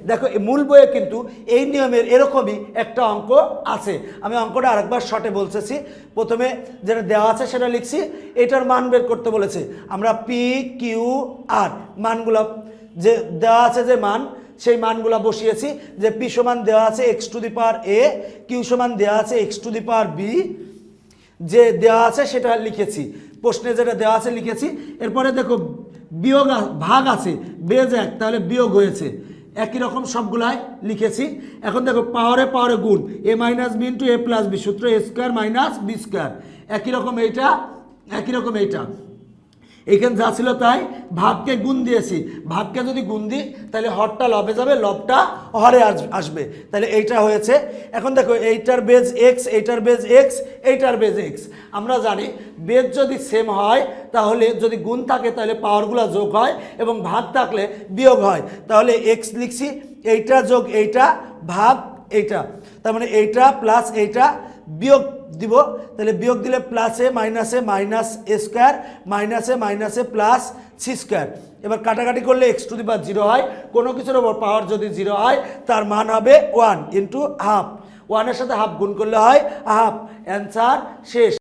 দেখো মূল বইয়ে কিন্তু এই নিয়মের এরকমই একটা অঙ্ক আছে। আমি অঙ্কটা আরেকবার শর্টে বলতেছি। প্রথমে যেটা দেওয়া আছে সেটা লিখছি, এটার মান বের করতে বলেছে। আমরা পি কিউ আর মানগুলো যে দেওয়া আছে, যে মান, সেই মানগুলো বসিয়েছি। যে পি সমান দেওয়া আছে x to the power a, Q সমান দেওয়া আছে x to the power b, যে দেওয়া আছে সেটা লিখেছি, প্রশ্নে যেটা দেওয়া আছে লিখেছি। এরপরে দেখো বিয়োগ ভাগ আছে, বেজ 1, তাহলে বিয়োগ হয়েছে। একই রকম সবগুলাই লিখেছি। এখন দেখো পাওয়ারে পাওয়ারে গুণ, এ মাইনাস বি ইন্টু এ প্লাস বি, সূত্র এ স্কোয়ার মাইনাস বি স্কোয়ার। একই রকম এইটা, একই রকম এইটা। এইখানে যা ছিল তাই, ভাগকে গুণ দিয়েছি, ভাগকে যদি গুণ দিই তাহলে হরটা লবে যাবে, লবটা হরে আসবে, তাহলে এইটা হয়েছে। এখন দেখো এইটার বেজ এক্স, এইটার বেজ এক্স, এইটার বেজ এক্স। আমরা জানি বেজ যদি সেম হয় তাহলে, যদি গুণ থাকে তাহলে পাওয়ারগুলো যোগ হয়, এবং ভাগ থাকলে বিয়োগ হয়। তাহলে এক্স লিখছি, এইটা যোগ এইটা ভাগ এইটা, তার মানে এইটা প্লাস এইটা বিয়োগ দিব। তাহলে বিয়োগ দিলে প্লাসে মাইনাসে মাইনাস এ স্কোয়ার, মাইনাসে মাইনাসে প্লাস সি স্কোয়ার। এবার কাটাকাটি করলে এক্স টু দি পাওয়ার 0 হয়। কোনো কিছুর ওপর পাওয়ার যদি 0 হয় তার মান হবে 1 ইন্টু হাফ। 1-এর সাথে হাফ গুণ করলে হয় হাফ। অ্যান্সার শেষ।